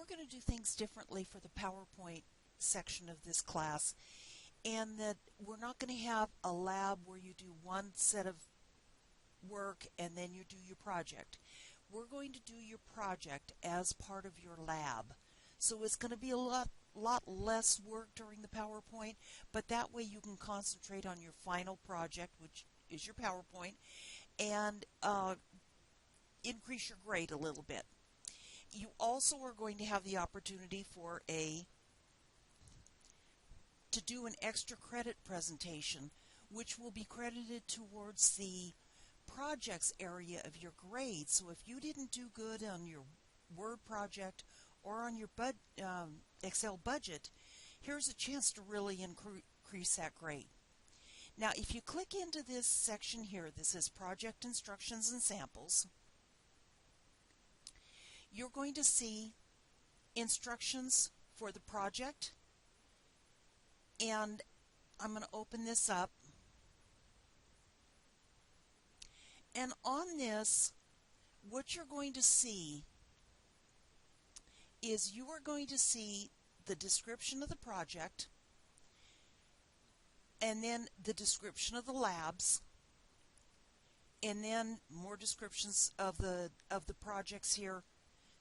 we're going to do things differently for the PowerPoint section of this class, and that we're not going to have a lab where you do one set of work and then you do your project. We're going to do your project as part of your lab. So it's going to be a lot less work during the PowerPoint, but that way you can concentrate on your final project, which is your PowerPoint, and increase your grade a little bit. You also are going to have the opportunity to do an extra credit presentation, which will be credited towards the projects area of your grade. So if you didn't do good on your Word project or on your Excel budget, here's a chance to really increase that grade. Now, if you click into this section here that says Project Instructions and Samples, you're going to see instructions for the project, and I'm going to open this up. And on this, what you're going to see is you are going to see the description of the project, and then the description of the labs, and then more descriptions of the projects here,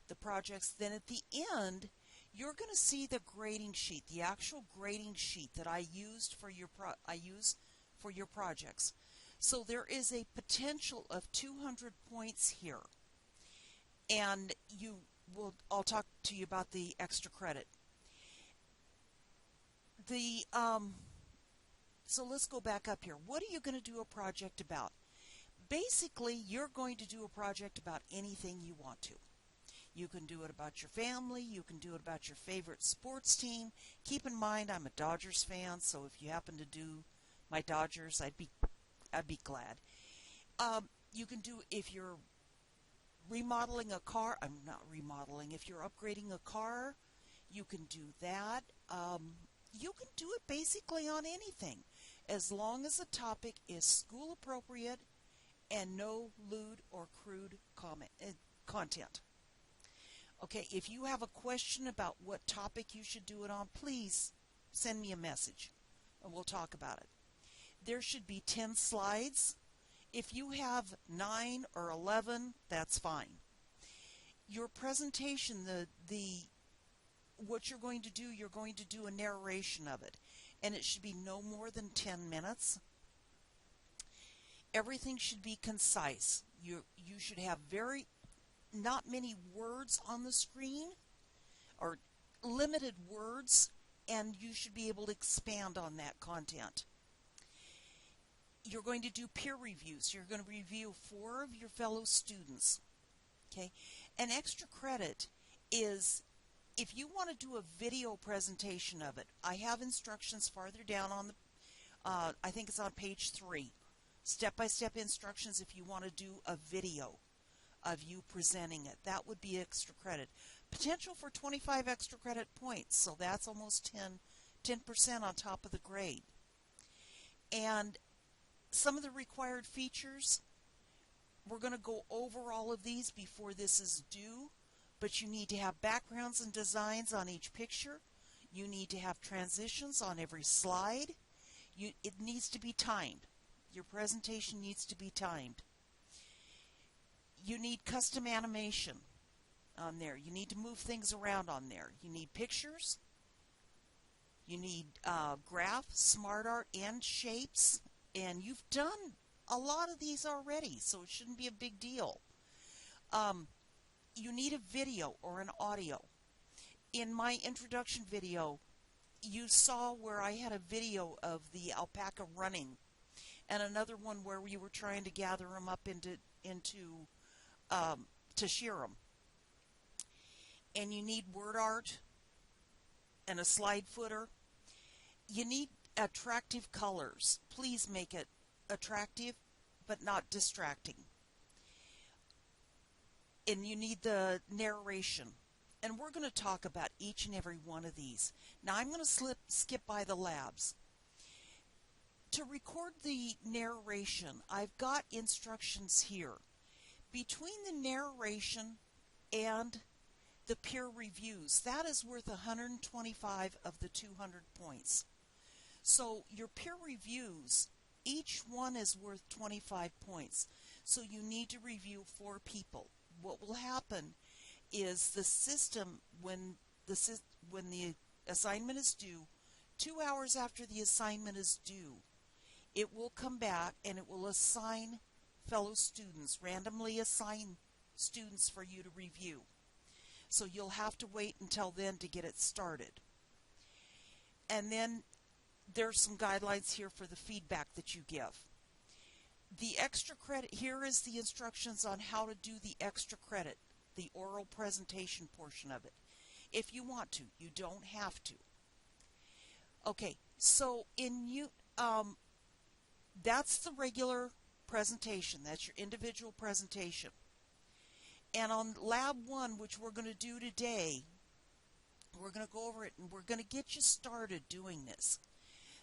the projects. Then at the end, you're going to see the grading sheet, the actual grading sheet that I used for your projects. So there is a potential of 200 points here, and I'll talk to you about the extra credit. So let's go back up here. What are you going to do a project about? Basically, you're going to do a project about anything you want to. You can do it about your family. You can do it about your favorite sports team. Keep in mind, I'm a Dodgers fan, so if you happen to do my Dodgers, I'd be glad. You can do, if you're remodeling a car, if you're upgrading a car, you can do that. You can do it basically on anything, as long as the topic is school appropriate and no lewd or crude content. Okay, if you have a question about what topic you should do it on, please send me a message and we'll talk about it. There should be 10 slides. If you have 9 or 11, that's fine. Your presentation, what you're going to do a narration of it, and it should be no more than 10 minutes. Everything should be concise. You should have not many words on the screen, or limited words, and you should be able to expand on that content. You're going to do peer reviews. You're going to review 4 of your fellow students. Okay, an extra credit is if you want to do a video presentation of it. I have instructions farther down on the, I think it's on page 3. Step-by-step instructions if you want to do a video of you presenting it. That would be extra credit. Potential for 25 extra credit points, so that's almost 10% on top of the grade. And some of the required features, we're going to go over all of these before this is due, but you need to have backgrounds and designs on each picture. You need to have transitions on every slide. It needs to be timed. Your presentation needs to be timed. You need custom animation on there. You need to move things around on there. You need pictures. You need graph, smart art, and shapes. And you've done a lot of these already, so it shouldn't be a big deal. You need a video or an audio. In my introduction video, you saw where I had a video of the alpaca running, and another one where we were trying to gather them up to shear them. And you need word art and a slide footer. You need attractive colors. Please make it attractive but not distracting. And you need the narration. And we're going to talk about each and every one of these. Now I'm going to skip by the labs. To record the narration, I've got instructions here. Between the narration and the peer reviews. That is worth 125 of the 200 points. So your peer reviews, each one is worth 25 points. So you need to review 4 people. What will happen is the system, when the assignment is due, 2 hours after the assignment is due, it will come back and it will assign fellow students, randomly assign students for you to review. So you'll have to wait until then to get it started. And then there's some guidelines here for the feedback that you give. The extra credit, here is the instructions on how to do the extra credit, the oral presentation portion of it. If you want to, you don't have to. Okay, so that's the regular presentation. That's your individual presentation. And on Lab 1, which we're going to do today, we're going to go over it and we're going to get you started doing this.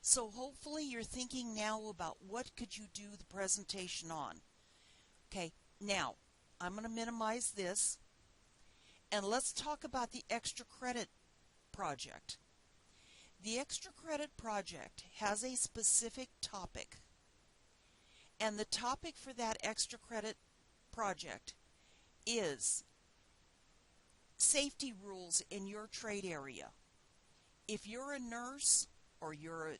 So hopefully you're thinking now about what could you do the presentation on. Okay, now I'm going to minimize this and let's talk about the extra credit project. The extra credit project has a specific topic, and the topic for that extra credit project is safety rules in your trade area. If you're a nurse or you're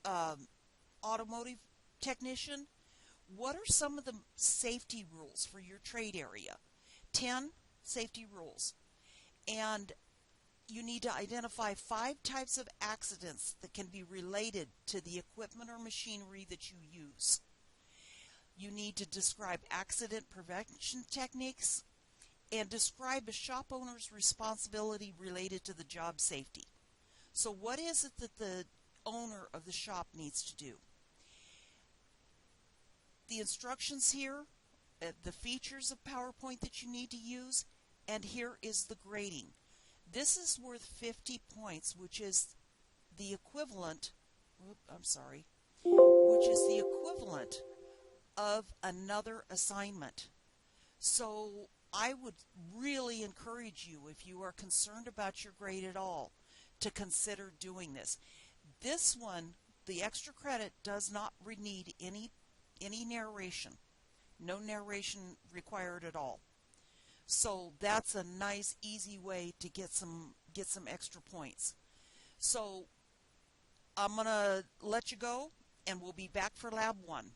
a automotive technician, what are some of the safety rules for your trade area? 10 safety rules. And you need to identify 5 types of accidents that can be related to the equipment or machinery that you use. You need to describe accident prevention techniques and describe a shop owner's responsibility related to the job safety. So what is it that the owner of the shop needs to do? The instructions here, the features of PowerPoint that you need to use, and here is the grading. This is worth 50 points, which is the equivalent, which is the equivalent of another assignment. So I would really encourage you, if you are concerned about your grade at all, to consider doing this. This one, the extra credit, does not need any narration. No narration required at all. So that's a nice, easy way to get some extra points. So I'm going to let you go, and we'll be back for Lab 1.